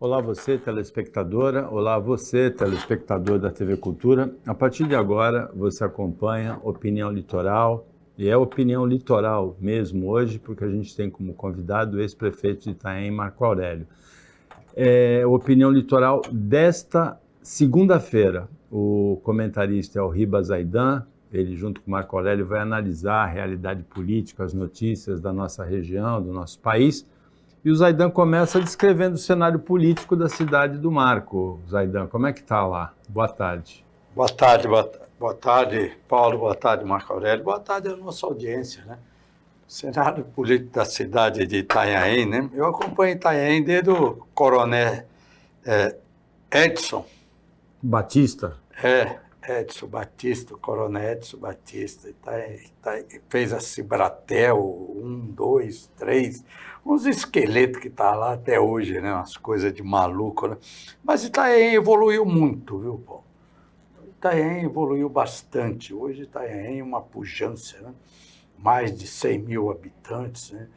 Olá você, telespectadora. Olá você, telespectador da TV Cultura. A partir de agora, você acompanha Opinião Litoral, e é Opinião Litoral mesmo hoje, porque a gente tem como convidado o ex-prefeito de Itanhaém, Marco Aurélio. Opinião Litoral desta segunda-feira. O comentarista é o Ribas Zaidan. Ele, junto com o Marco Aurélio, vai analisar a realidade política, as notícias da nossa região, do nosso país. E o Zaidan começa descrevendo o cenário político da cidade do Marco. Zaidan, como é que está lá? Boa tarde. Boa tarde, Paulo. Boa tarde, Marco Aurélio. Boa tarde à nossa audiência, né? O cenário político da cidade de Itanhaém, né? Eu acompanho Itanhaém desde o coronel Edson Batista? Edson Batista, o coronel Edson Batista. Fez a Cibratel 1, 2, 3, uns esqueletos que estão lá até hoje, né? Umas coisas de maluco, né? Mas Itanhaém evoluiu muito, viu, Paulo? Itanhaém evoluiu bastante. Hoje Itanhaém é uma pujança, né? Mais de 100 mil habitantes, né?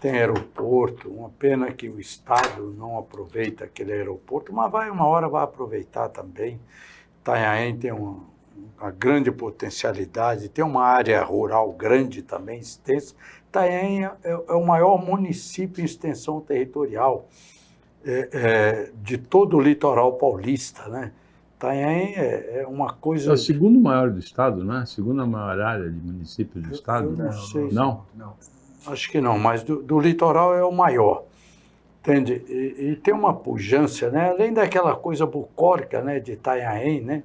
Tem aeroporto, uma pena que o Estado não aproveita aquele aeroporto, mas uma hora vai aproveitar também. Itanhaém tem uma grande potencialidade, tem uma área rural grande também, extensa. Itanhaém é o maior município em extensão territorial de todo o litoral paulista, né? Itanhaém é uma coisa... É o segundo maior do estado, não é? A segunda maior área de município do estado? Eu não sei. Não? Acho que não, mas do litoral é o maior, entende? E tem uma pujança, né? Além daquela coisa bucólica, né, de Itanhaém, né?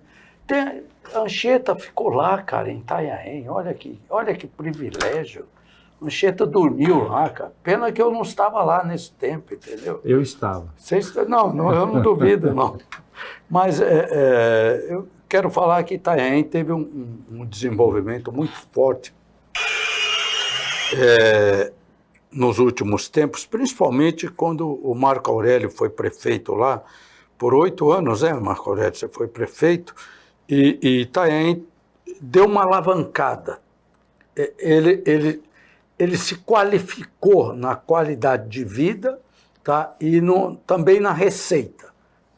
A Anchieta ficou lá, cara, em Itanhaém. Olha que privilégio. A Anchieta dormiu lá, cara. Pena que eu não estava lá nesse tempo, entendeu? Eu estava. Não, eu não duvido, não. Mas eu quero falar que Itanhaém teve um desenvolvimento muito forte nos últimos tempos, principalmente quando o Marco Aurélio foi prefeito lá, por 8 anos, Marco Aurélio, você foi prefeito, e Itanhaém deu uma alavancada. Ele se qualificou na qualidade de vida, tá? E também na receita,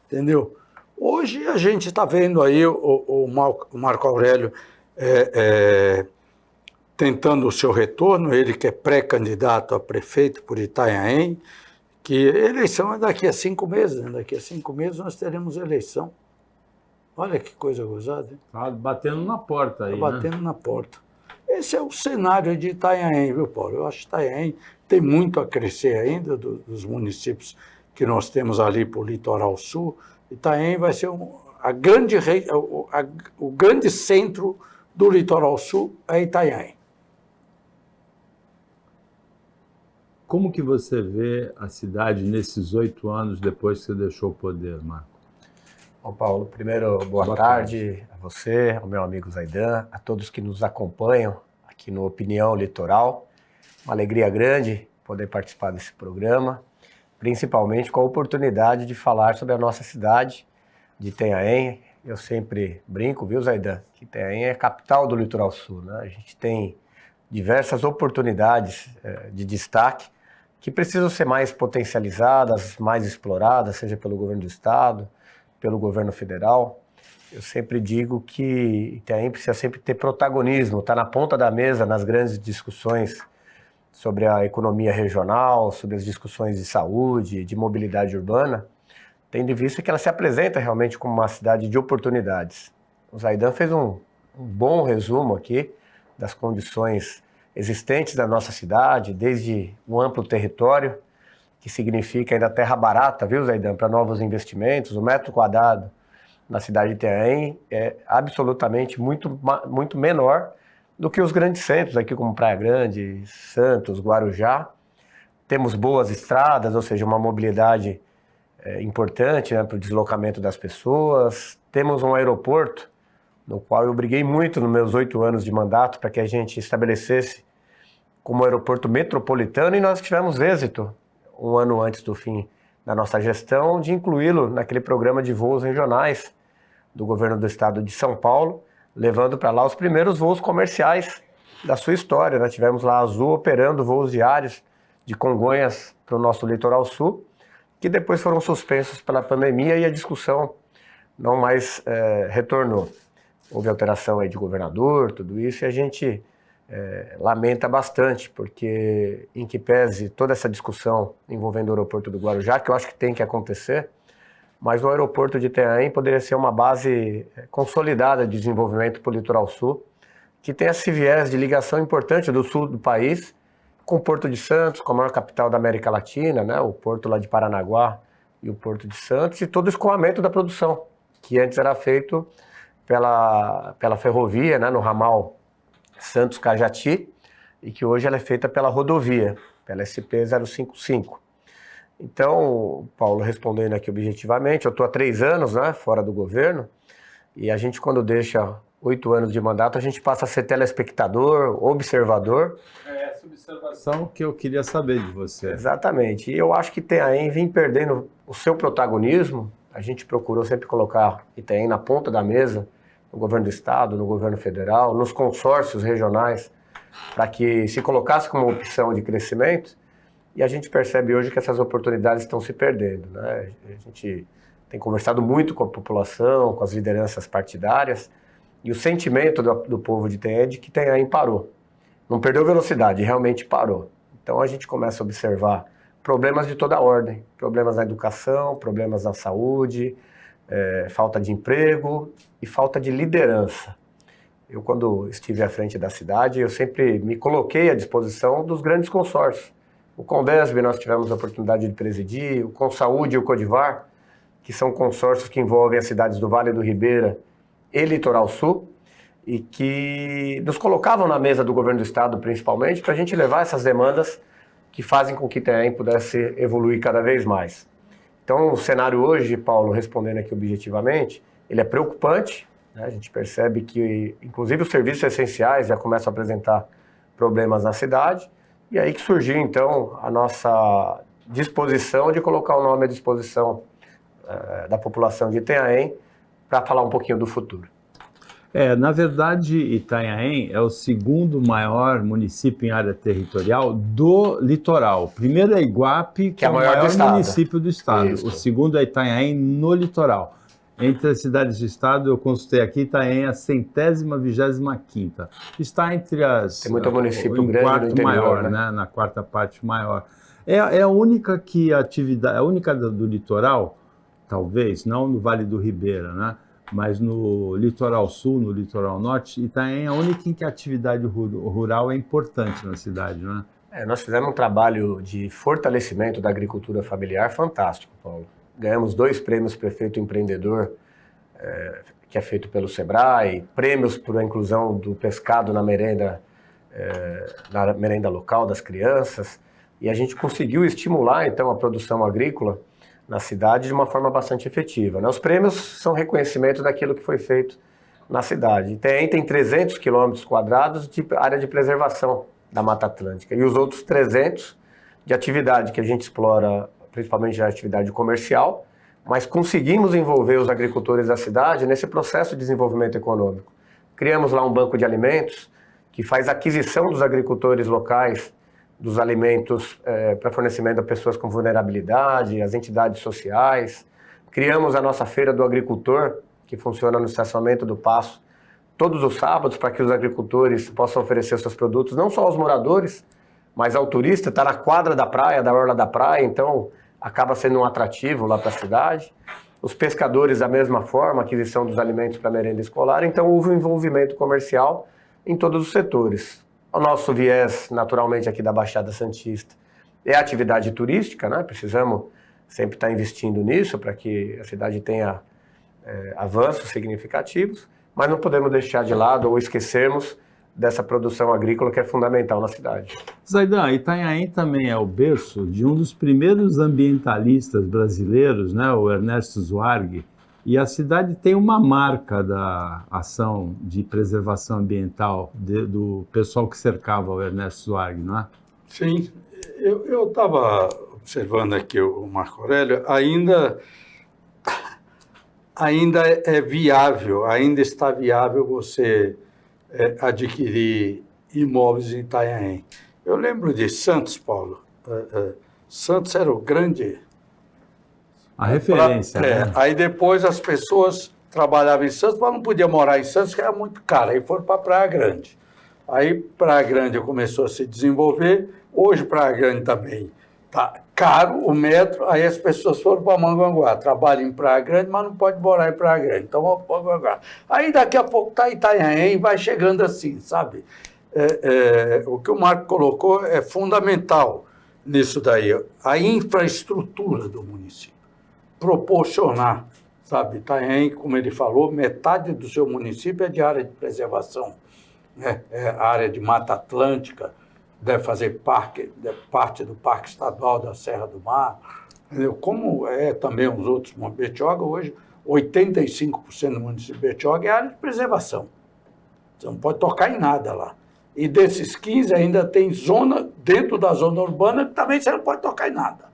entendeu? Hoje a gente está vendo aí o Marco Aurélio tentando o seu retorno, ele que é pré-candidato a prefeito por Itanhaém, que a eleição é daqui a 5 meses, né? Daqui a 5 meses nós teremos eleição. Olha que coisa gozada, hein? Tá batendo na porta aí, batendo na porta. Esse é o cenário de Itanhaém, viu, Paulo? Eu acho que Itanhaém tem muito a crescer ainda dos municípios que nós temos ali para o litoral sul. Itanhaém vai ser o grande centro do litoral sul, é Itanhaém. Como que você vê a cidade nesses 8 anos depois que você deixou o poder, Marco? Bom, Paulo, primeiro, boa tarde a você, ao meu amigo Zaidan, a todos que nos acompanham aqui no Opinião Litoral. Uma alegria grande poder participar desse programa, principalmente com a oportunidade de falar sobre a nossa cidade de Itanhaém. Eu sempre brinco, viu, Zaidan, que Itanhaém é a capital do Litoral Sul, né? A gente tem diversas oportunidades de destaque que precisam ser mais potencializadas, mais exploradas, seja pelo governo do estado, pelo governo federal. Eu sempre digo que Itanhaém precisa sempre ter protagonismo, estar na ponta da mesa nas grandes discussões sobre a economia regional, sobre as discussões de saúde, de mobilidade urbana, tendo em vista que ela se apresenta realmente como uma cidade de oportunidades. O Zaidan fez um bom resumo aqui das condições existentes da nossa cidade, desde um amplo território, que significa ainda terra barata, viu, Zaidan, para novos investimentos. O metro quadrado na cidade de Itanhaém é absolutamente muito menor do que os grandes centros, aqui como Praia Grande, Santos, Guarujá. Temos boas estradas, ou seja, uma mobilidade importante, né, para o deslocamento das pessoas. Temos um aeroporto, no qual eu briguei muito nos meus 8 anos de mandato para que a gente estabelecesse como aeroporto metropolitano, e nós tivemos êxito, um ano antes do fim da nossa gestão, de incluí-lo naquele programa de voos regionais do governo do estado de São Paulo, levando para lá os primeiros voos comerciais da sua história. Nós tivemos lá a Azul operando voos diários de Congonhas para o nosso litoral sul, que depois foram suspensos pela pandemia e a discussão não mais retornou. Houve alteração aí de governador, tudo isso, e a gente lamenta bastante, porque em que pese toda essa discussão envolvendo o aeroporto do Guarujá, que eu acho que tem que acontecer, mas o aeroporto de Itanhaém poderia ser uma base consolidada de desenvolvimento para o Litoral Sul, que tem esse viés de ligação importante do sul do país com o Porto de Santos, com a maior capital da América Latina, né, o porto lá de Paranaguá e o Porto de Santos, e todo o escoamento da produção, que antes era feito pela ferrovia, né, no ramal Santos-Cajati, e que hoje ela é feita pela rodovia, pela SP-055. Então, Paulo, respondendo aqui objetivamente, eu estou há 3 anos, né, fora do governo, e a gente, quando deixa 8 anos de mandato, a gente passa a ser telespectador, observador. É essa observação que eu queria saber de você. Exatamente. E eu acho que Itanhaém vem perdendo o seu protagonismo. A gente procurou sempre colocar Itanhaém na ponta da mesa, no governo do estado, no governo federal, nos consórcios regionais, para que se colocasse como opção de crescimento. E a gente percebe hoje que essas oportunidades estão se perdendo, né? A gente tem conversado muito com a população, com as lideranças partidárias, e o sentimento do povo de Itanhaém é de que Itanhaém parou. Não perdeu velocidade, realmente parou. Então a gente começa a observar problemas de toda ordem, problemas na educação, problemas na saúde, falta de emprego e falta de liderança. Eu, quando estive à frente da cidade, eu sempre me coloquei à disposição dos grandes consórcios. O Condesb nós tivemos a oportunidade de presidir, o Consaúde e o Codivar, que são consórcios que envolvem as cidades do Vale do Ribeira e Litoral Sul, e que nos colocavam na mesa do governo do estado, principalmente, para a gente levar essas demandas que fazem com que Itanhaém pudesse evoluir cada vez mais. Então, o cenário hoje, Paulo, respondendo aqui objetivamente, ele é preocupante, né? A gente percebe que, inclusive, os serviços essenciais já começam a apresentar problemas na cidade, e aí que surgiu, então, a nossa disposição de colocar o nome à disposição da população de Itanhaém para falar um pouquinho do futuro. Na verdade, Itanhaém é o segundo maior município em área territorial do litoral. O primeiro é Iguape, que é o maior município do estado. Isso. O segundo é Itanhaém no litoral. Entre as cidades do estado, eu consultei aqui, Itanhaém é a 125ª. Está entre as... Tem muito município grande no interior, maior, né? Na quarta parte maior. É a única atividade, a única do litoral, talvez, não no Vale do Ribeira, né? Mas no litoral sul, no litoral norte, Itanhaém é a única em que a atividade rural é importante na cidade, não é? Nós fizemos um trabalho de fortalecimento da agricultura familiar fantástico, Paulo. Ganhamos 2 prêmios Prefeito Empreendedor, que é feito pelo Sebrae, prêmios por a inclusão do pescado na merenda local das crianças, e a gente conseguiu estimular, então, a produção agrícola na cidade de uma forma bastante efetiva, né? Os prêmios são reconhecimento daquilo que foi feito na cidade. Itanhaém tem 300 km² de área de preservação da Mata Atlântica e os outros 300 de atividade que a gente explora, principalmente a atividade comercial, mas conseguimos envolver os agricultores da cidade nesse processo de desenvolvimento econômico. Criamos lá um banco de alimentos que faz aquisição dos agricultores locais dos alimentos para fornecimento a pessoas com vulnerabilidade, as entidades sociais. Criamos a nossa Feira do Agricultor, que funciona no estacionamento do Paço, todos os sábados, para que os agricultores possam oferecer seus produtos, não só aos moradores, mas ao turista. Está na quadra da praia, da orla da praia, então acaba sendo um atrativo lá para a cidade. Os pescadores, da mesma forma, aquisição dos alimentos para merenda escolar. Então houve um envolvimento comercial em todos os setores. O nosso viés, naturalmente, aqui da Baixada Santista é a atividade turística, né? Precisamos sempre estar investindo nisso para que a cidade tenha avanços significativos, mas não podemos deixar de lado ou esquecermos dessa produção agrícola que é fundamental na cidade. Zaidan, Itanhaém também é o berço de um dos primeiros ambientalistas brasileiros, né? O Ernesto Zuarghi, e a cidade tem uma marca da ação de preservação ambiental do pessoal que cercava o Ernesto Zuarghi, não é? Sim, eu estava observando aqui o Marco Aurélio, ainda é viável, ainda está viável você adquirir imóveis em Itanhaém. Eu lembro de Santos, Paulo. Santos era o grande A referência, né? Aí depois as pessoas trabalhavam em Santos, mas não podiam morar em Santos, que era muito caro. Aí foram para Praia Grande. Aí Praia Grande começou a se desenvolver. Hoje Praia Grande também está caro o metro. Aí as pessoas foram para Mongaguá. Trabalham em Praia Grande, mas não pode morar em Praia Grande. Então vamos para Mongaguá. Aí daqui a pouco está Itanhaém, vai chegando assim, sabe? O que o Marco colocou é fundamental nisso daí. A infraestrutura do município. Proporcionar, sabe? Itanhaém, como ele falou, metade do seu município é de área de preservação. É a área de Mata Atlântica, deve fazer parte do Parque Estadual da Serra do Mar, entendeu? Como é também os outros. Betioga, hoje, 85% do município de Betioga é área de preservação. Você não pode tocar em nada lá. E desses 15 ainda tem zona, dentro da zona urbana, que também você não pode tocar em nada.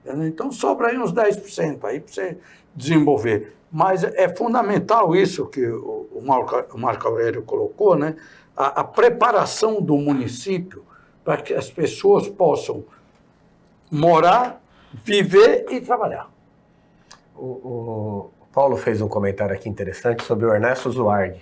Entendeu? Então sobra aí uns 10% aí para você desenvolver. Mas é fundamental isso que o Marco Aurélio colocou, né? A preparação do município para que as pessoas possam morar, viver e trabalhar. O Paulo fez um comentário aqui interessante sobre o Ernesto Zuardi.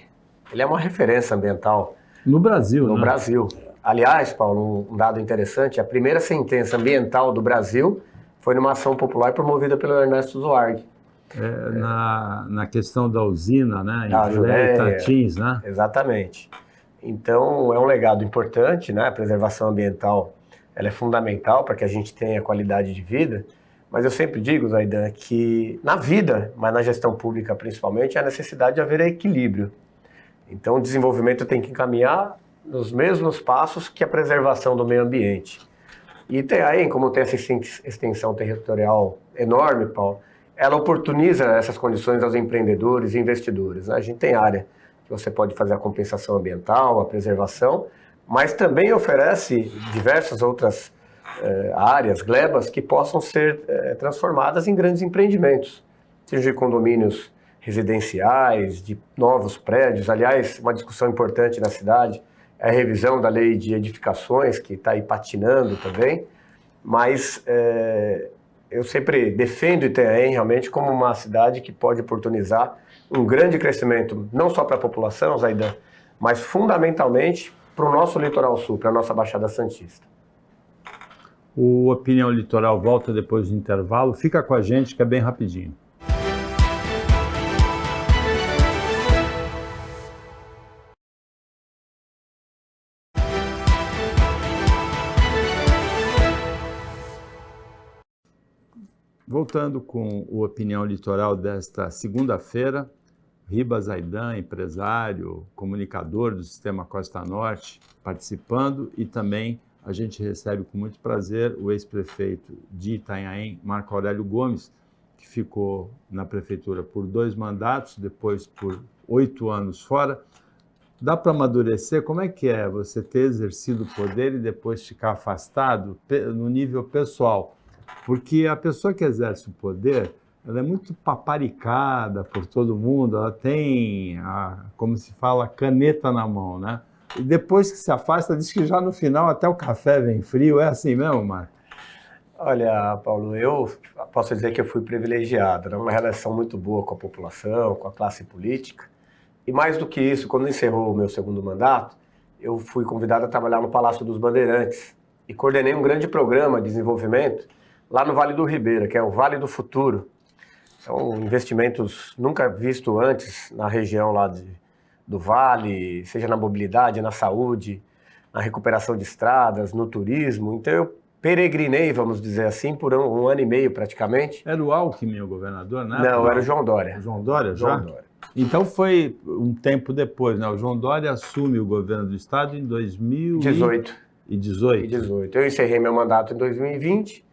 Ele é uma referência ambiental No Brasil, no né? Brasil. Aliás, Paulo, um dado interessante, a primeira sentença ambiental do Brasil foi numa ação popular promovida pelo Ernesto Zuardi. Na questão da usina, né? Da Em Juré e Jureia. Tatins, né? Exatamente. Então, é um legado importante, né? A preservação ambiental, ela é fundamental para que a gente tenha qualidade de vida, mas eu sempre digo, Zaidan, que na vida, mas na gestão pública principalmente, há necessidade de haver equilíbrio. Então, o desenvolvimento tem que caminhar nos mesmos passos que a preservação do meio ambiente. E Itanhaém, como tem essa extensão territorial enorme, Paulo, ela oportuniza essas condições aos empreendedores e investidores, né? A gente tem área que você pode fazer a compensação ambiental, a preservação, mas também oferece diversas outras áreas, glebas, que possam ser transformadas em grandes empreendimentos, seja de condomínios residenciais, de novos prédios. Aliás, uma discussão importante na cidade é a revisão da lei de edificações, que está aí patinando também, mas eu sempre defendo Itanhaém realmente como uma cidade que pode oportunizar um grande crescimento, não só para a população, Zaidan, mas fundamentalmente para o nosso litoral sul, para a nossa Baixada Santista. O Opinião Litoral volta depois do intervalo. Fica com a gente que é bem rapidinho. Voltando com o Opinião Litoral desta segunda-feira, Ribas Zaidan, empresário, comunicador do Sistema Costa Norte, participando, e também a gente recebe com muito prazer o ex-prefeito de Itanhaém, Marco Aurélio Gomes, que ficou na prefeitura por 2 mandatos, depois por 8 anos fora. Dá para amadurecer? Como é que é você ter exercido o poder e depois ficar afastado no nível pessoal? Porque a pessoa que exerce o poder, ela é muito paparicada por todo mundo, ela tem, como se fala, caneta na mão, né? E depois que se afasta, diz que já no final até o café vem frio. É assim mesmo, Marco? Olha, Paulo, eu posso dizer que eu fui privilegiado, né? Uma relação muito boa com a população, com a classe política. E mais do que isso, quando encerrou o meu segundo mandato, eu fui convidado a trabalhar no Palácio dos Bandeirantes e coordenei um grande programa de desenvolvimento lá no Vale do Ribeira, que é o Vale do Futuro. São investimentos nunca vistos antes na região lá do Vale, seja na mobilidade, na saúde, na recuperação de estradas, no turismo. Então eu peregrinei, vamos dizer assim, por um ano e meio praticamente. Era o Alckmin o governador, né? Não, era o João Dória. O João Dória já? João Dória. Então foi um tempo depois, né? O João Dória assume o governo do estado em 2018. 18. Eu encerrei meu mandato em 2020.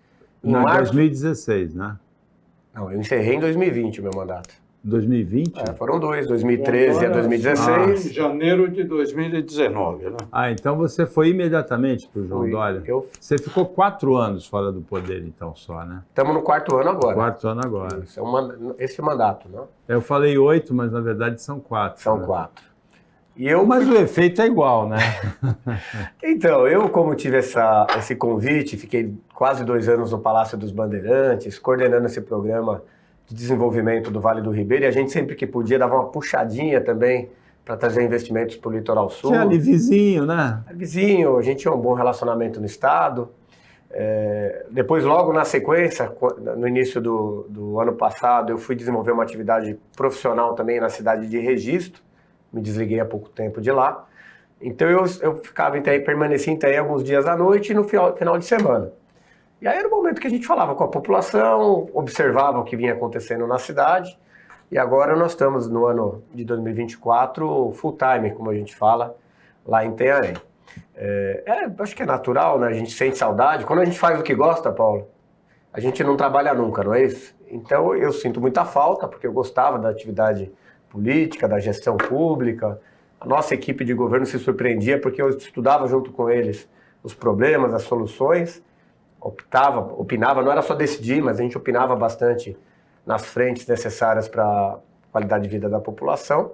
Em Não, março... 2016, né? Não, eu encerrei em 2020 o meu mandato. 2020? Foram 2, 2013 a 2016. Em janeiro de 2019, né? Então você foi imediatamente para o João Dória? Você ficou 4 anos fora do poder, então, só, né? Estamos no 4º ano agora. 4º ano agora. Isso, esse mandato, não? Eu falei 8, mas na verdade são 4. São né? 4. Mas o efeito é igual, né? Então, eu como tive esse convite, fiquei quase 2 anos no Palácio dos Bandeirantes, coordenando esse programa de desenvolvimento do Vale do Ribeira, e a gente sempre que podia dava uma puxadinha também para trazer investimentos para o Litoral Sul. Que é ali vizinho, né? É vizinho, a gente tinha um bom relacionamento no estado. Depois, logo na sequência, no início do ano passado, eu fui desenvolver uma atividade profissional também na cidade de Registro, me desliguei há pouco tempo de lá. Então eu ficava permanecia em Itaém alguns dias à noite e no final de semana. E aí era o momento que a gente falava com a população, observava o que vinha acontecendo na cidade. E agora nós estamos no ano de 2024 full time, como a gente fala, lá em Itaém. Acho que é natural, né? A gente sente saudade. Quando a gente faz o que gosta, Paulo, a gente não trabalha nunca, não é isso? Então eu sinto muita falta, porque eu gostava da atividade política, da gestão pública. A nossa equipe de governo se surpreendia porque eu estudava junto com eles os problemas, as soluções, opinava, não era só decidir, mas a gente opinava bastante nas frentes necessárias para a qualidade de vida da população.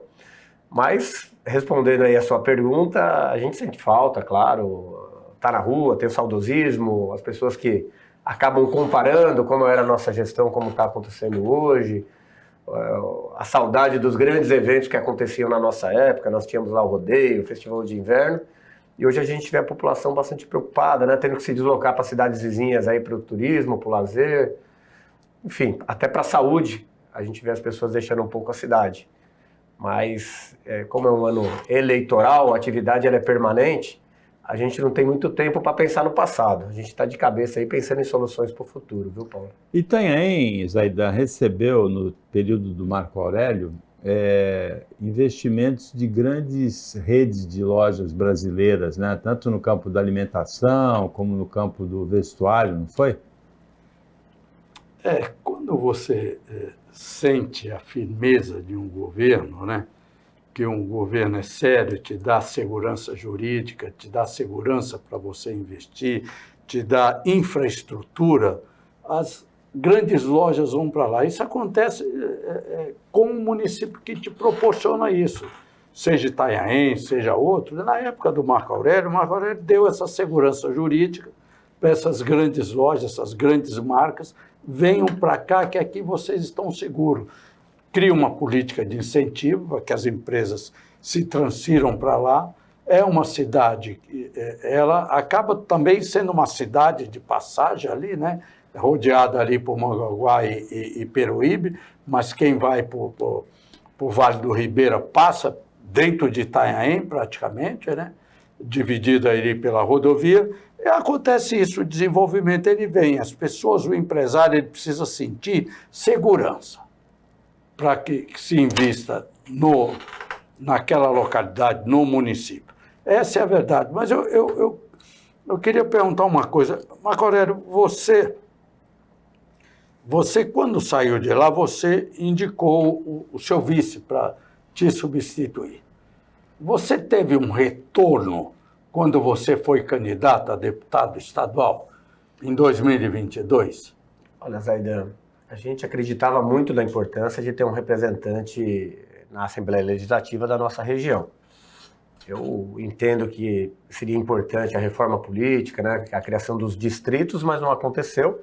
Mas, respondendo aí a sua pergunta, a gente sente falta, claro, tá na rua, tem o saudosismo, as pessoas que acabam comparando como era a nossa gestão, como está acontecendo hoje, a saudade dos grandes eventos que aconteciam na nossa época. Nós tínhamos lá o rodeio, o festival de inverno, e hoje a gente vê a população bastante preocupada, né, tendo que se deslocar para cidades vizinhas aí para o turismo, para o lazer, enfim, até para a saúde, a gente vê as pessoas deixando um pouco a cidade. Mas, como é um ano eleitoral, a atividade ela é permanente, a gente não tem muito tempo para pensar no passado. A gente está de cabeça aí pensando em soluções para o futuro, viu, Paulo? Itanhaém, Zaidan, recebeu, no período do Marco Aurélio, investimentos de grandes redes de lojas brasileiras, né? Tanto no campo da alimentação, como no campo do vestuário, não foi? Quando você sente a firmeza de um governo, né? Que um governo é sério, te dá segurança jurídica, te dá segurança para você investir, te dá infraestrutura, as grandes lojas vão para lá. Isso acontece com um município que te proporciona isso, seja Itanhaém, seja outro. Na época do Marco Aurélio, o Marco Aurélio deu essa segurança jurídica para essas grandes lojas, essas grandes marcas, venham para cá que aqui vocês estão seguros. Cria uma política de incentivo para que as empresas se transfiram para lá. É uma cidade, ela acaba também sendo uma cidade de passagem ali, né? Rodeada ali por Mongaguá e Peruíbe, mas quem vai para o Vale do Ribeira passa dentro de Itanhaém praticamente, né? Dividido ali pela rodovia. E acontece isso, o desenvolvimento ele vem, as pessoas, o empresário ele precisa sentir segurança para que se invista naquela localidade, no município. Essa é a verdade. Mas eu queria perguntar uma coisa. Marco Aurélio, você quando saiu de lá, você indicou o seu vice para te substituir. Você teve um retorno quando você foi candidato a deputado estadual em 2022? Olha, Zaidan, a gente acreditava muito na importância de ter um representante na Assembleia Legislativa da nossa região. Eu entendo que seria importante a reforma política, né, a criação dos distritos, mas não aconteceu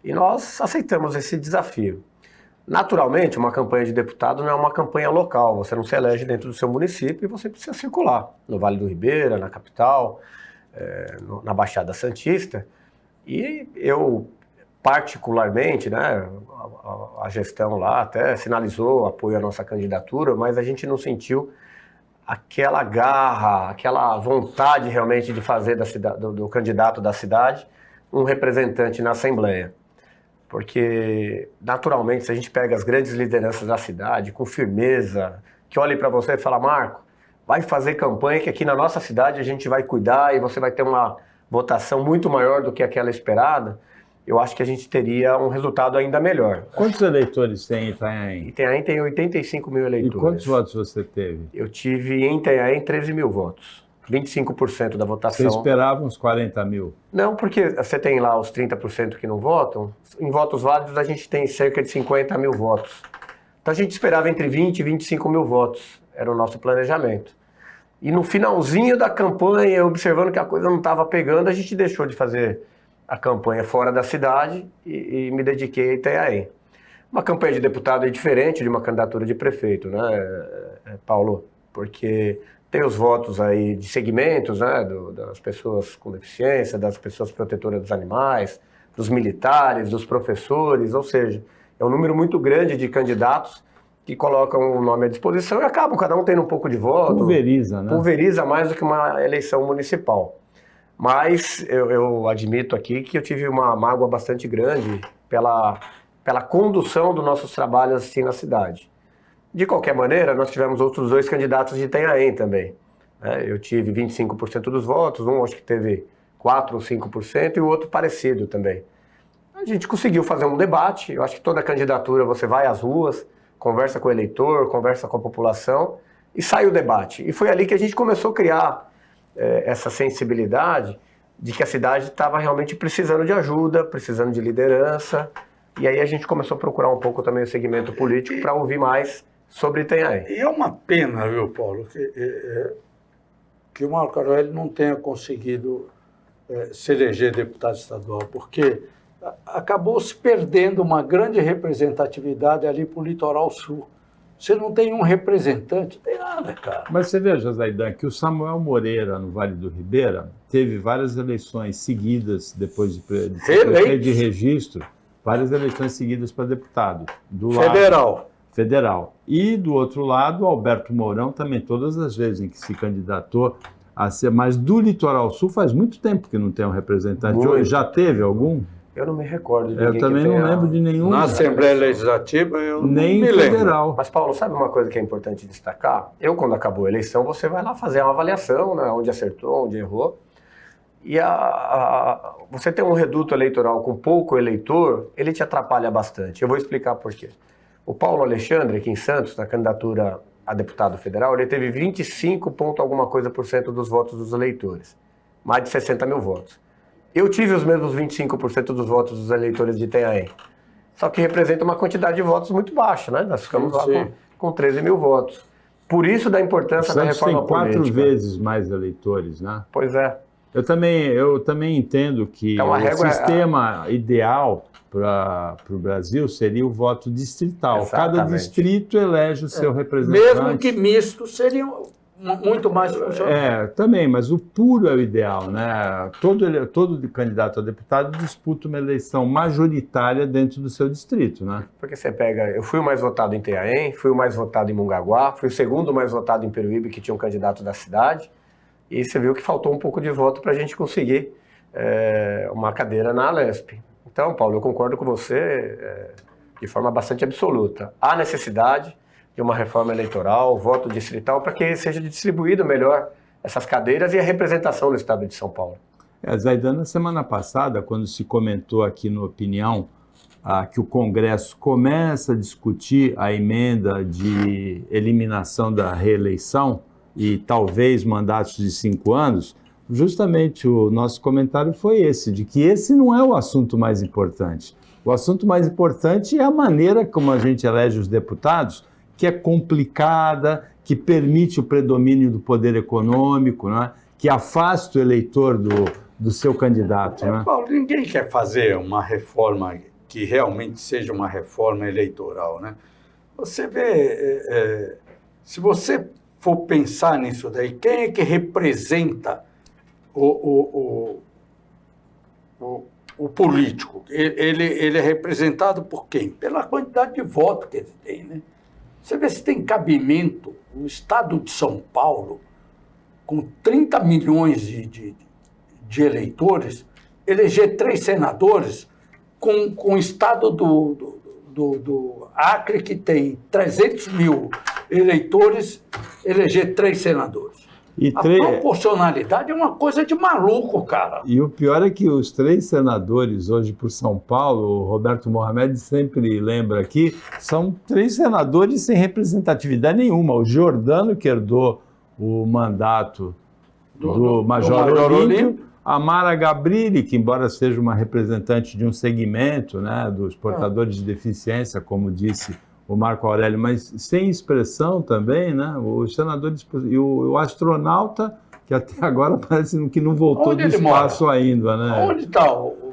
e nós aceitamos esse desafio. Naturalmente, uma campanha de deputado não é uma campanha local, você não se elege dentro do seu município e você precisa circular no Vale do Ribeira, na capital, na Baixada Santista. E eu, particularmente, né, a gestão lá até sinalizou apoio à nossa candidatura, mas a gente não sentiu aquela garra, aquela vontade realmente de fazer do candidato da cidade um representante na Assembleia. Porque, naturalmente, se a gente pega as grandes lideranças da cidade com firmeza, que olhem para você e falam, Marco, vai fazer campanha que aqui na nossa cidade a gente vai cuidar e você vai ter uma votação muito maior do que aquela esperada, eu acho que a gente teria um resultado ainda melhor. Quantos eleitores tem em Itanhaém? Itanhaém tem 85 mil eleitores. E quantos votos você teve? Eu tive em Itanhaém 13 mil votos. 25% da votação. Você esperava uns 40 mil? Não, porque você tem lá os 30% que não votam. Em votos válidos a gente tem cerca de 50 mil votos. Então a gente esperava entre 20 e 25 mil votos. Era o nosso planejamento. E no finalzinho da campanha, observando que a coisa não estava pegando, a gente deixou de fazer a campanha fora da cidade e me dediquei a Itanhaém. Uma campanha de deputado é diferente de uma candidatura de prefeito, né, Paulo? Porque tem os votos aí de segmentos, né, das pessoas com deficiência, das pessoas protetoras dos animais, dos militares, dos professores, ou seja, é um número muito grande de candidatos que colocam o nome à disposição e acabam cada um tendo um pouco de voto. Pulveriza, né? Pulveriza mais do que uma eleição municipal. Mas eu admito aqui que eu tive uma mágoa bastante grande pela condução dos nossos trabalhos assim na cidade. De qualquer maneira, nós tivemos outros 2 candidatos de Itanhaém também. Eu tive 25% dos votos, um acho que teve 4 ou 5% e o outro parecido também. A gente conseguiu fazer um debate, eu acho que toda candidatura você vai às ruas, conversa com o eleitor, conversa com a população e sai o debate. E foi ali que a gente começou a criar essa sensibilidade de que a cidade estava realmente precisando de ajuda, precisando de liderança. E aí a gente começou a procurar um pouco também o segmento político para ouvir mais sobre Itanhaém. E é uma pena, viu, Paulo, que o Marco Aurélio não tenha conseguido se eleger deputado estadual, porque acabou se perdendo uma grande representatividade ali para o litoral sul. Você não tem um representante, não tem nada, cara. Mas você veja, Zaidan, que o Samuel Moreira, no Vale do Ribeira, teve várias eleições seguidas, depois de registro, várias eleições seguidas para deputado. Federal. E, do outro lado, Alberto Mourão também, todas as vezes em que se candidatou a ser... Mas do litoral sul faz muito tempo que não tem um representante. Muito. Já teve algum? Eu não me recordo de ninguém. Eu também não lembro de nenhum. Na Assembleia Legislativa, eu nem não me federal. Lembro. Mas, Paulo, sabe uma coisa que é importante destacar? Quando acabou a eleição, você vai lá fazer uma avaliação, né, onde acertou, onde errou. E você tem um reduto eleitoral com pouco eleitor, ele te atrapalha bastante. Eu vou explicar por quê. O Paulo Alexandre, aqui em Santos, na candidatura a deputado federal, ele teve 25 ponto alguma coisa por cento dos votos dos eleitores. Mais de 60 mil votos. Eu tive os mesmos 25% dos votos dos eleitores de Itanhaém. Só que representa uma quantidade de votos muito baixa, né? Nós ficamos lá com 13 mil votos. Por isso da importância da reforma política. Tem 4 vezes mais eleitores, né? Pois é. Eu também entendo que o sistema ideal para o Brasil seria o voto distrital. Exatamente. Cada distrito elege o seu representante. Mesmo que misto, seriam muito mais funcionários. Também, mas o puro é o ideal, né? Todo candidato a deputado disputa uma eleição majoritária dentro do seu distrito, né? Porque você pega, eu fui o mais votado em Itanhaém, fui o mais votado em Mongaguá, fui o segundo mais votado em Peruíbe, que tinha um candidato da cidade, e você viu que faltou um pouco de voto para a gente conseguir uma cadeira na Alesp. Então, Paulo, eu concordo com você de forma bastante absoluta. Há necessidade de uma reforma eleitoral, voto distrital, para que seja distribuído melhor essas cadeiras e a representação do Estado de São Paulo. Zaidan, na semana passada, quando se comentou aqui no Opinião que o Congresso começa a discutir a emenda de eliminação da reeleição e talvez mandatos de 5 anos, justamente o nosso comentário foi esse, de que esse não é o assunto mais importante. O assunto mais importante é a maneira como a gente elege os deputados, que é complicada, que permite o predomínio do poder econômico, né? Que afasta o eleitor do seu candidato. Né? Paulo, ninguém quer fazer uma reforma que realmente seja uma reforma eleitoral. Né? Você vê, se você for pensar nisso daí, quem é que representa o político? Ele é representado por quem? Pela quantidade de votos que ele tem, né? Você vê se tem cabimento o Estado de São Paulo, com 30 milhões de eleitores, eleger 3 senadores, com o Estado do Acre, que tem 300 mil eleitores, eleger 3 senadores. A proporcionalidade é uma coisa de maluco, cara. E o pior é que os 3 senadores hoje por São Paulo, o Roberto Mohamed sempre lembra aqui, são 3 senadores sem representatividade nenhuma. O Giordano, que herdou o mandato do Major Olímpio, a Mara Gabrilli, que embora seja uma representante de um segmento, né, dos portadores de deficiência, como disse o Marco Aurélio, mas sem expressão também, né? Os senadores e o astronauta, que até agora parece que não voltou do espaço ainda, né? Onde está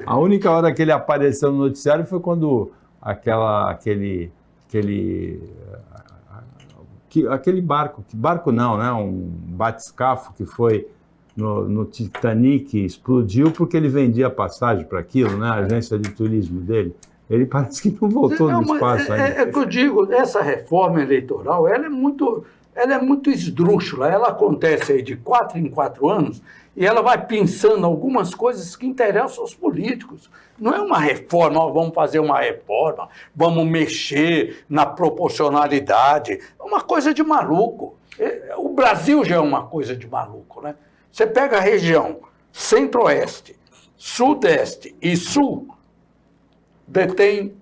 A única hora que ele apareceu no noticiário foi quando aquele barco não, né? Um batiscafo que foi no Titanic, explodiu porque ele vendia passagem para aquilo, né? A agência de turismo dele. Ele parece que não voltou no espaço ainda. É que eu digo, essa reforma eleitoral, ela é muito esdrúxula, ela acontece aí de 4 em 4 anos e ela vai pensando algumas coisas que interessam aos políticos. Não é uma reforma, ó, vamos fazer uma reforma, vamos mexer na proporcionalidade, é uma coisa de maluco. O Brasil já é uma coisa de maluco, né? Você pega a região centro-oeste, sudeste e sul, detém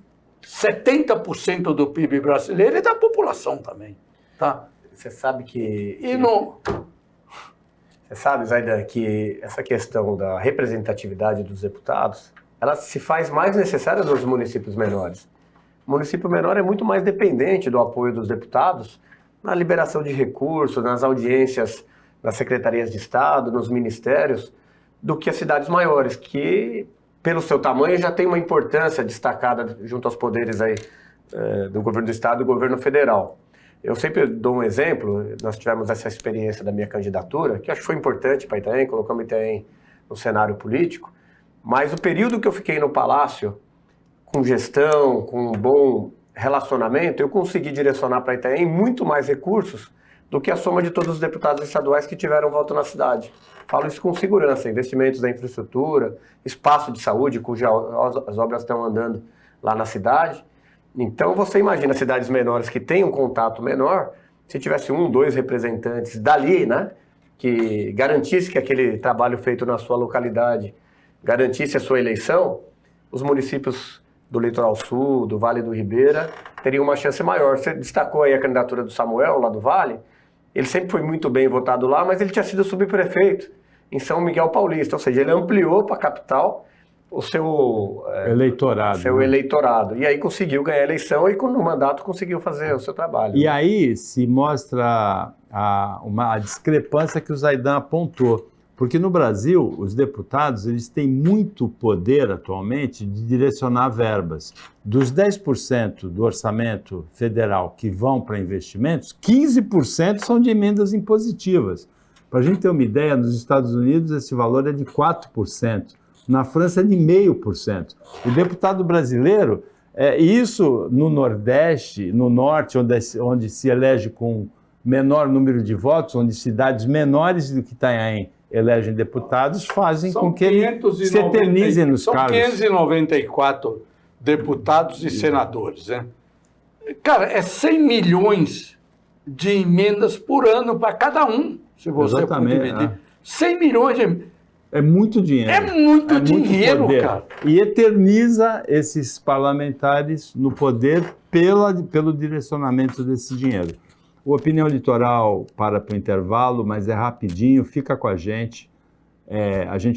70% do PIB brasileiro e da população também, tá? Você sabe que... Você sabe, Zaidan, que essa questão da representatividade dos deputados, ela se faz mais necessária nos municípios menores. O município menor é muito mais dependente do apoio dos deputados na liberação de recursos, nas audiências nas secretarias de Estado, nos ministérios, do que as cidades maiores, que, pelo seu tamanho, já tem uma importância destacada junto aos poderes aí, do governo do Estado e do governo federal. Eu sempre dou um exemplo, nós tivemos essa experiência da minha candidatura, que acho que foi importante para Itanhaém, colocamos Itanhaém no cenário político, mas o período que eu fiquei no Palácio, com gestão, com um bom relacionamento, eu consegui direcionar para Itanhaém muito mais recursos do que a soma de todos os deputados estaduais que tiveram voto na cidade. Falo isso com segurança, investimentos da infraestrutura, espaço de saúde, cujas as obras estão andando lá na cidade. Então você imagina cidades menores que têm um contato menor, se tivesse 1, 2 representantes dali, né, que garantisse que aquele trabalho feito na sua localidade garantisse a sua eleição, os municípios do Litoral Sul, do Vale do Ribeira, teriam uma chance maior. Você destacou aí a candidatura do Samuel, lá do Vale. Ele sempre foi muito bem votado lá, mas ele tinha sido subprefeito em São Miguel Paulista, ou seja, ele ampliou para a capital o seu eleitorado. E aí conseguiu ganhar a eleição e no mandato conseguiu fazer o seu trabalho. E aí se mostra uma discrepância que o Zaidan apontou. Porque no Brasil, os deputados eles têm muito poder atualmente de direcionar verbas. Dos 10% do orçamento federal que vão para investimentos, 15% são de emendas impositivas. Para a gente ter uma ideia, nos Estados Unidos esse valor é de 4%, na França é de 0,5%. O deputado brasileiro, isso no Nordeste, no Norte, onde se elege com menor número de votos, onde cidades menores do que Itanhaém elegem deputados, fazem com que eles se eternizem nos cargos. São 594 deputados e senadores, né? Cara, é 100 milhões de emendas por ano para cada um, se você for dividir. 100 milhões de... É muito dinheiro. É muito dinheiro, poder, cara. E eterniza esses parlamentares no poder pelo direcionamento desse dinheiro. O Opinião Litoral para o intervalo, mas é rapidinho, fica com a gente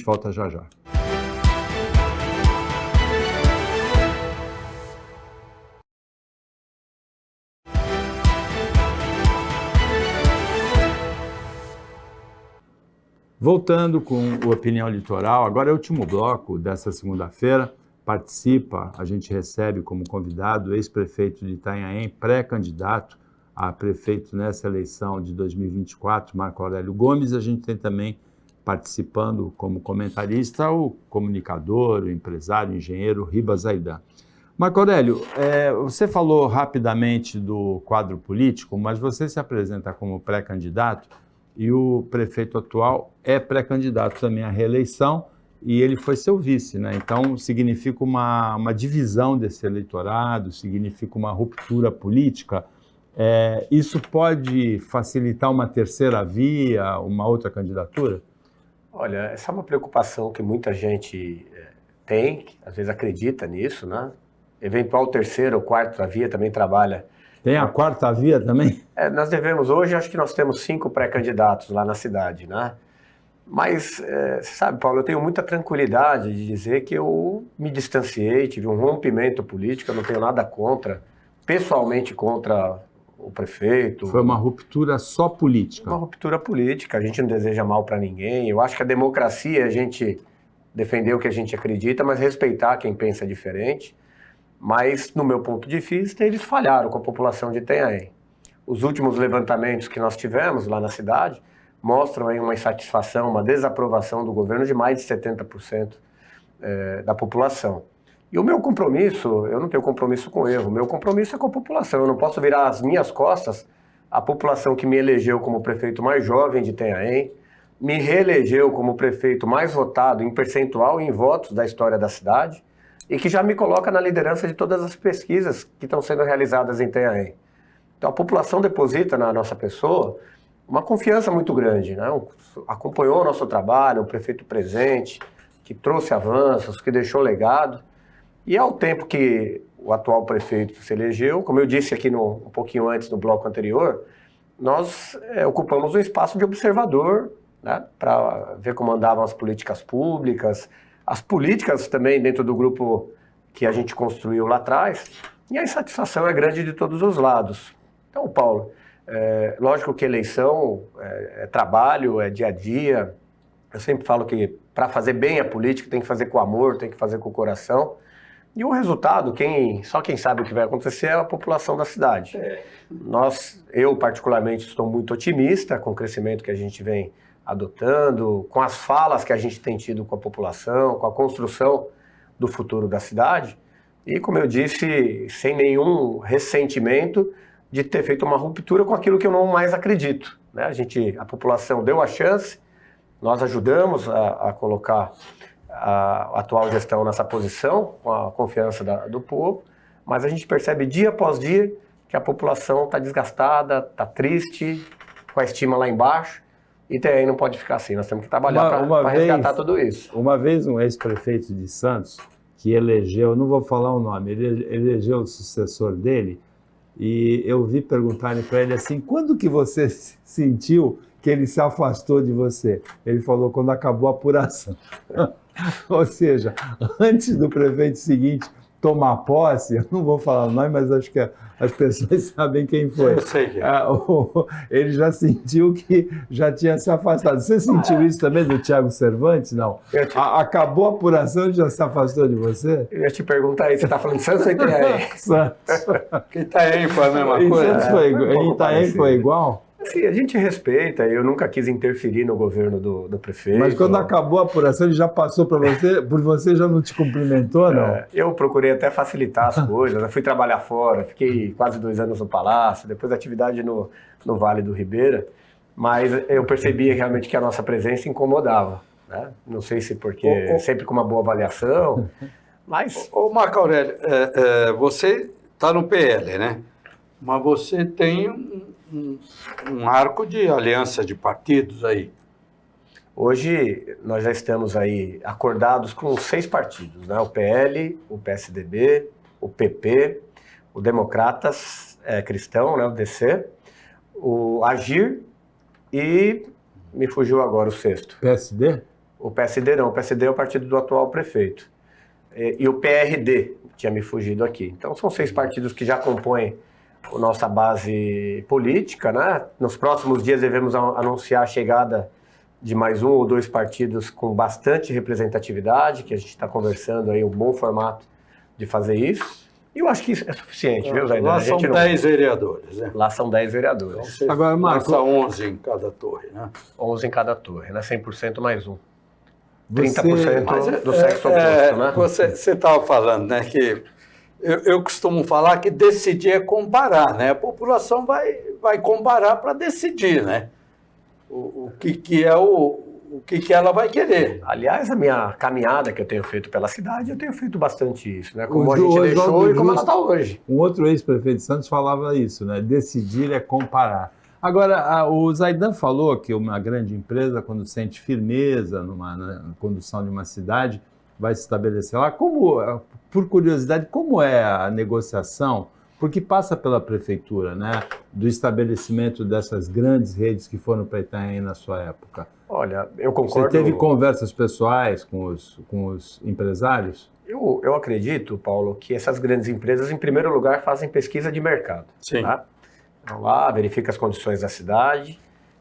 volta já já. Voltando com o Opinião Litoral, agora é o último bloco dessa segunda-feira, participa, a gente recebe como convidado o ex-prefeito de Itanhaém, pré-candidato a prefeito nessa eleição de 2024, Marco Aurélio Gomes. A gente tem também participando como comentarista o comunicador, o empresário, o engenheiro Ribas Zaidan. Marco Aurélio, você falou rapidamente do quadro político, mas você se apresenta como pré-candidato e o prefeito atual é pré-candidato também à reeleição e ele foi seu vice, né? Então significa uma divisão desse eleitorado, significa uma ruptura política. Isso pode facilitar uma terceira via, uma outra candidatura? Olha, essa é uma preocupação que muita gente tem, que às vezes acredita nisso, né? Eventual terceira ou quarta via também trabalha. Tem a quarta via também? Nós devemos hoje, acho que nós temos 5 pré-candidatos lá na cidade, né? Mas, você sabe, Paulo, eu tenho muita tranquilidade de dizer que eu me distanciei, tive um rompimento político, eu não tenho nada contra, pessoalmente contra o prefeito. Foi uma ruptura só política? Uma ruptura política, a gente não deseja mal para ninguém. Eu acho que a democracia é a gente defender o que a gente acredita, mas respeitar quem pensa diferente. Mas, no meu ponto de vista, eles falharam com a população de Itanhaém. Os últimos levantamentos que nós tivemos lá na cidade mostram aí uma insatisfação, uma desaprovação do governo de mais de 70% da população. E o meu compromisso, eu não tenho compromisso com erro, o meu compromisso é com a população. Eu não posso virar as minhas costas à população que me elegeu como prefeito mais jovem de Itanhaém, me reelegeu como prefeito mais votado em percentual e em votos da história da cidade e que já me coloca na liderança de todas as pesquisas que estão sendo realizadas em Itanhaém. Então a população deposita na nossa pessoa uma confiança muito grande, né? Acompanhou o nosso trabalho, um prefeito presente, que trouxe avanços, que deixou legado. E ao tempo que o atual prefeito se elegeu, como eu disse aqui um pouquinho antes no bloco anterior, nós ocupamos um espaço de observador, né, para ver como andavam as políticas públicas, as políticas também dentro do grupo que a gente construiu lá atrás, e a insatisfação é grande de todos os lados. Então, Paulo, lógico que eleição é trabalho, é dia a dia. Eu sempre falo que para fazer bem a política tem que fazer com amor, tem que fazer com o coração. E o resultado, só quem sabe o que vai acontecer é a população da cidade. Eu particularmente estou muito otimista com o crescimento que a gente vem adotando, com as falas que a gente tem tido com a população, com a construção do futuro da cidade. E, como eu disse, sem nenhum ressentimento de ter feito uma ruptura com aquilo que eu não mais acredito, né? A população deu a chance, nós ajudamos a colocar a atual gestão nessa posição, com a confiança do povo, mas a gente percebe dia após dia que a população está desgastada, está triste, com a estima lá embaixo, e aí não pode ficar assim, nós temos que trabalhar para resgatar tudo isso. Uma vez um ex-prefeito de Santos, que elegeu, não vou falar o nome, ele elegeu o sucessor dele, e eu vi perguntarem para ele assim, quando que você sentiu que ele se afastou de você? Ele falou, quando acabou a apuração. Ou seja, antes do prefeito seguinte tomar posse, eu não vou falar o nome, mas acho que as pessoas sabem quem foi. Eu sei que é. Ele já sentiu que já tinha se afastado. Você sentiu isso também do Thiago Cervantes? Não. Acabou a apuração e já se afastou de você? Eu ia te perguntar aí, você está falando de Santos ou Itanhaém? Santos. Que Itanhaém foi a mesma Em coisa? Santos em Itanhaém foi igual? Assim, a gente respeita, eu nunca quis interferir no governo do prefeito. Mas quando acabou a apuração, ele já passou por você já não te cumprimentou, não? Eu procurei até facilitar as coisas, eu fui trabalhar fora, fiquei quase 2 anos no Palácio, depois atividade no Vale do Ribeira, mas eu percebi realmente que a nossa presença incomodava, né? Não sei se porque sempre com uma boa avaliação, mas... Ô Marco Aurélio, você está no PL, né? Mas você tem um arco de aliança de partidos aí. Hoje nós já estamos aí acordados com 6 partidos, né? O PL, o PSDB, o PP, o Democratas Cristão, né? O DC, o Agir e me fugiu agora o 6º. PSD? O PSD não, o PSD é o partido do atual prefeito. E o PRD, tinha me fugido aqui. Então são 6 partidos que já compõem a nossa base política, né? Nos próximos dias devemos anunciar a chegada de mais 1 ou 2 partidos com bastante representatividade, que a gente está conversando aí, um bom formato de fazer isso. E eu acho que isso é suficiente, viu, Zaidan? Lá são 10 vereadores, né? Lá são 10 vereadores. Então, agora, Marco, 11 em cada torre, né? 11 em cada torre, né? 100% mais 1. Você... 30% do sexo oposto, né? Você estava falando, né, que eu costumo falar que decidir é comparar, né? A população vai comparar para decidir, né? O que ela vai querer. Aliás, a minha caminhada que eu tenho feito pela cidade, eu tenho feito bastante isso, né? Como a gente deixou e como ela está hoje. Um outro ex-prefeito de Santos falava isso, né? Decidir é comparar. Agora, o Zaidan falou que uma grande empresa, quando sente firmeza na condução de uma cidade, vai se estabelecer lá. Por curiosidade, como é a negociação? Porque passa pela prefeitura, né? Do estabelecimento dessas grandes redes que foram para Itanhaém na sua época. Olha, eu concordo. Você teve conversas pessoais com os empresários? Eu acredito, Paulo, que essas grandes empresas, em primeiro lugar, fazem pesquisa de mercado. Sim. Tá? Vão lá, verifica as condições da cidade.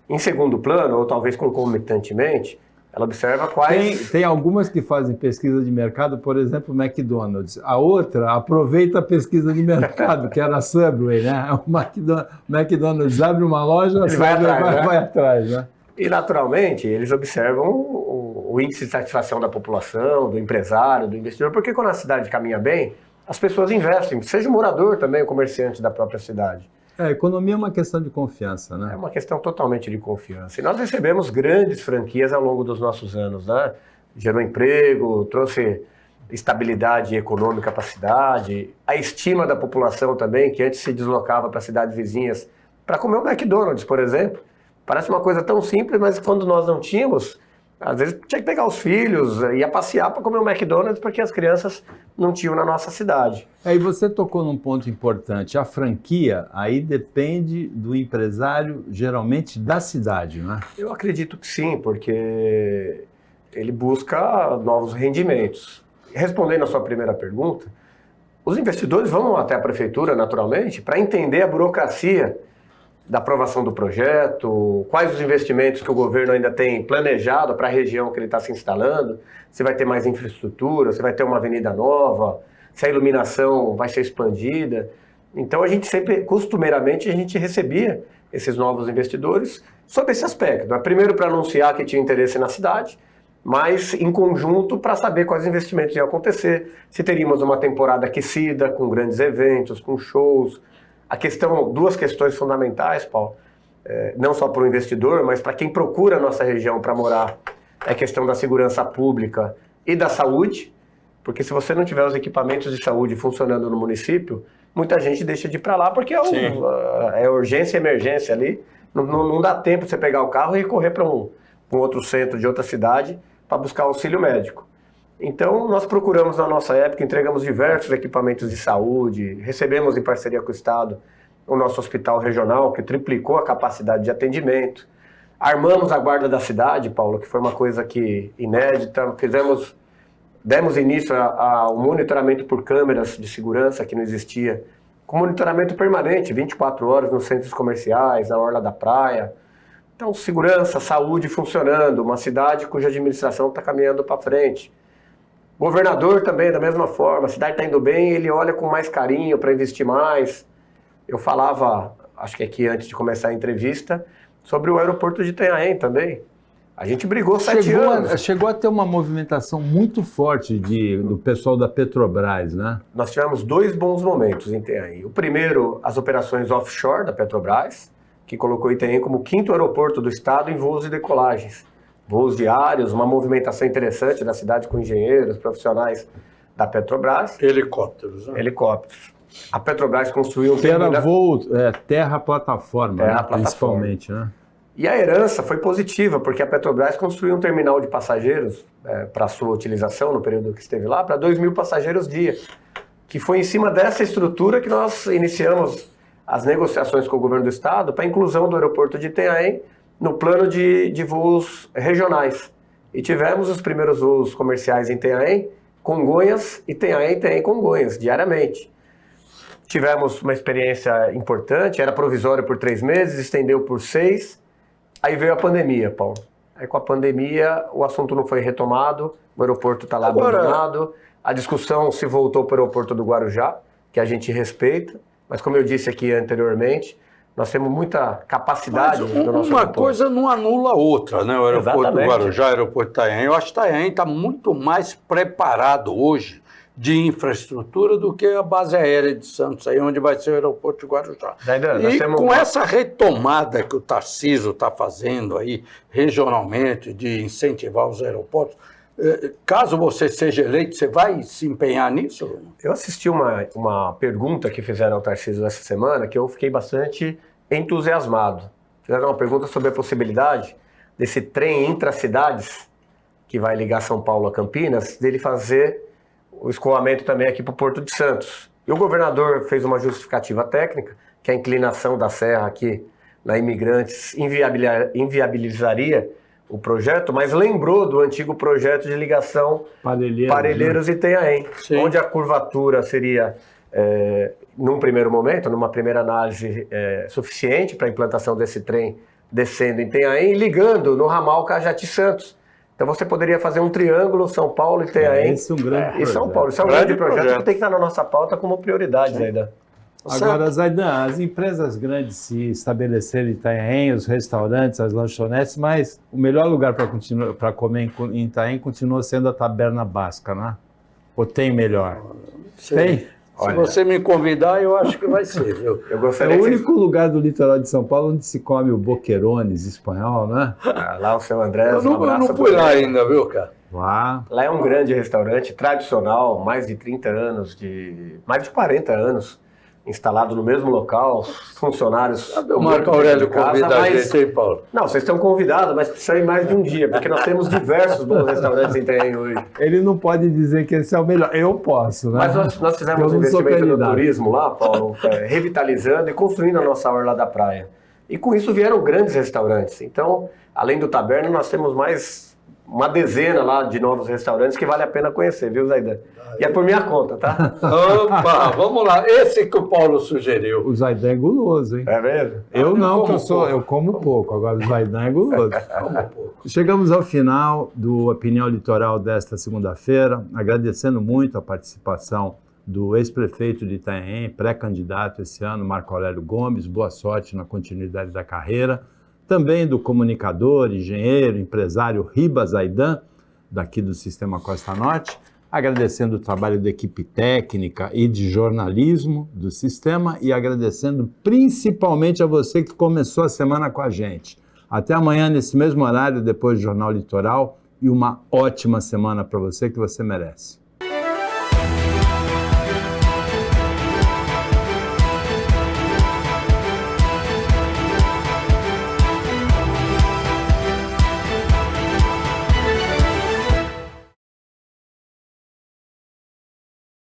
Em segundo plano, ou talvez concomitantemente, Ela observa quais... Tem algumas que fazem pesquisa de mercado, por exemplo, o McDonald's. A outra aproveita a pesquisa de mercado, que era a Subway, né? O McDonald's abre uma loja, a Subway vai atrás, né? E, naturalmente, eles observam o índice de satisfação da população, do empresário, do investidor, porque quando a cidade caminha bem, as pessoas investem, seja o morador também, o comerciante da própria cidade. A economia é uma questão de confiança, né? É uma questão totalmente de confiança. E nós recebemos grandes franquias ao longo dos nossos anos, né? Gerou emprego, trouxe estabilidade econômica para a cidade, a estima da população também, que antes se deslocava para cidades vizinhas para comer o McDonald's, por exemplo. Parece uma coisa tão simples, mas quando nós não tínhamos, às vezes tinha que pegar os filhos, ia passear para comer o McDonald's porque as crianças não tinham na nossa cidade. E você tocou num ponto importante. A franquia aí depende do empresário, geralmente da cidade, não é? Eu acredito que sim, porque ele busca novos rendimentos. Respondendo a sua primeira pergunta, os investidores vão até a prefeitura, naturalmente, para entender a burocracia da aprovação do projeto, quais os investimentos que o governo ainda tem planejado para a região que ele está se instalando, se vai ter mais infraestrutura, se vai ter uma avenida nova, se a iluminação vai ser expandida. Então a gente sempre, costumeiramente, a gente recebia esses novos investidores sob esse aspecto. Primeiro para anunciar que tinha interesse na cidade, mas em conjunto para saber quais investimentos iam acontecer, se teríamos uma temporada aquecida, com grandes eventos, com shows. Duas questões fundamentais, Paulo, não só para o investidor, mas para quem procura a nossa região para morar, é a questão da segurança pública e da saúde, porque se você não tiver os equipamentos de saúde funcionando no município, muita gente deixa de ir para lá, porque é urgência e emergência ali, não dá tempo de você pegar o carro e correr para um outro centro de outra cidade para buscar auxílio médico. Então, nós procuramos na nossa época, entregamos diversos equipamentos de saúde, recebemos em parceria com o Estado o nosso hospital regional, que triplicou a capacidade de atendimento. Armamos a guarda da cidade, Paulo, que foi uma coisa inédita. Demos início ao monitoramento por câmeras de segurança, que não existia, com monitoramento permanente, 24 horas nos centros comerciais, na orla da praia. Então, segurança, saúde funcionando, uma cidade cuja administração está caminhando para frente. Governador também, da mesma forma, a cidade está indo bem, ele olha com mais carinho para investir mais. Eu falava, acho que aqui antes de começar a entrevista, sobre o aeroporto de Itanhaém também. A gente brigou 7 anos. Chegou a ter uma movimentação muito forte do pessoal da Petrobras, né? Nós tivemos 2 bons momentos em Itanhaém. O primeiro, as operações offshore da Petrobras, que colocou Itanhaém como o 5º aeroporto do estado em voos e decolagens. Voos diários, uma movimentação interessante da cidade com engenheiros, profissionais da Petrobras. Helicópteros, né? Helicópteros. A Petrobras construiu um terminal... voo, terra-plataforma, principalmente, né? E a herança foi positiva, porque a Petrobras construiu um terminal de passageiros para sua utilização no período que esteve lá, para 2.000 passageiros dia, que foi em cima dessa estrutura que nós iniciamos as negociações com o governo do estado para a inclusão do aeroporto de Itanhaém no plano de voos regionais. E tivemos os primeiros voos comerciais em Itanhaém, Congonhas, Itanhaém, Congonhas, diariamente. Tivemos uma experiência importante, era provisório por 3 meses, estendeu por 6, aí veio a pandemia, Paulo. Aí com a pandemia o assunto não foi retomado, o aeroporto está lá abandonado, a discussão se voltou para o aeroporto do Guarujá, que a gente respeita, mas como eu disse aqui anteriormente, nós temos muita capacidade no nosso uma aeroporto. coisa não anula a outra, né? O aeroporto Exatamente. do Guarujá, o aeroporto de Itanhaém. Eu acho que Itanhaém está muito mais preparado hoje de infraestrutura do que a base aérea de Santos, aí onde vai ser o aeroporto de Guarujá. E com essa retomada que o Tarcísio está fazendo aí regionalmente de incentivar os aeroportos, caso você seja eleito, você vai se empenhar nisso? Eu assisti uma pergunta que fizeram ao Tarcísio essa semana que eu fiquei bastante entusiasmado. Fizeram uma pergunta sobre a possibilidade desse trem intracidades que vai ligar São Paulo a Campinas, dele fazer o escoamento também aqui para o Porto de Santos. E o governador fez uma justificativa técnica, que a inclinação da serra aqui na Imigrantes inviabilizaria o projeto, mas lembrou do antigo projeto de ligação Parelheiros e Itanhaém, onde a curvatura seria, num primeiro momento, numa primeira análise, suficiente para a implantação desse trem descendo em Itanhaém e ligando no ramal Cajati-Santos, Então você poderia fazer um triângulo São Paulo, Itanhaém Esse é um grande e São projeto. Paulo. Isso é um Grande grande projeto projeto. que tem que estar na nossa pauta como prioridade, Zaidan. Agora, Zaidan, as empresas grandes se estabelecerem em Itanhaém, os restaurantes, as lanchonetes, mas o melhor lugar para comer em Itanhaém continua sendo a Taberna Basca, né? Ou tem melhor? Tem? Se Olha. você me convidar, eu acho que vai ser, viu? Eu É gostaria o que único lugar do litoral de São Paulo onde se come o boquerones espanhol, né? lá o seu André. Eu não fui lá ainda, viu, cara? Lá. Lá é um grande restaurante tradicional, mais de 30 anos, mais de 40 anos, instalado no mesmo local, os funcionários... O Marco Aurélio de casa, convida a mas- gente, hein, Paulo? Não, vocês estão convidados, mas precisa ir mais de um dia, porque nós temos diversos bons restaurantes em Itanhaém hoje. Ele não pode dizer que esse é o melhor. Eu posso, né? Mas nós fizemos Eu um não sou investimento no candidato. turismo lá, Paulo, revitalizando e construindo a nossa orla da praia. E com isso vieram grandes restaurantes. Então, além do Taberna, nós temos mais uma dezena lá de novos restaurantes que vale a pena conhecer, viu, Zaidan? E é por minha conta, tá? Opa, vamos lá. Esse que o Paulo sugeriu. O Zaidan é guloso, hein? É mesmo? Eu não, como pouco. eu como pouco, agora o Zaidan é guloso. Chegamos ao final do Opinião Litoral desta segunda-feira, agradecendo muito a participação do ex-prefeito de Itanhaém, pré-candidato esse ano, Marco Aurélio Gomes, boa sorte na continuidade da carreira. Também do comunicador, engenheiro, empresário Ribas Zaidan, daqui do Sistema Costa Norte, agradecendo o trabalho da equipe técnica e de jornalismo do Sistema e agradecendo principalmente a você que começou a semana com a gente. Até amanhã, nesse mesmo horário, depois do Jornal Litoral, e uma ótima semana para você que você merece.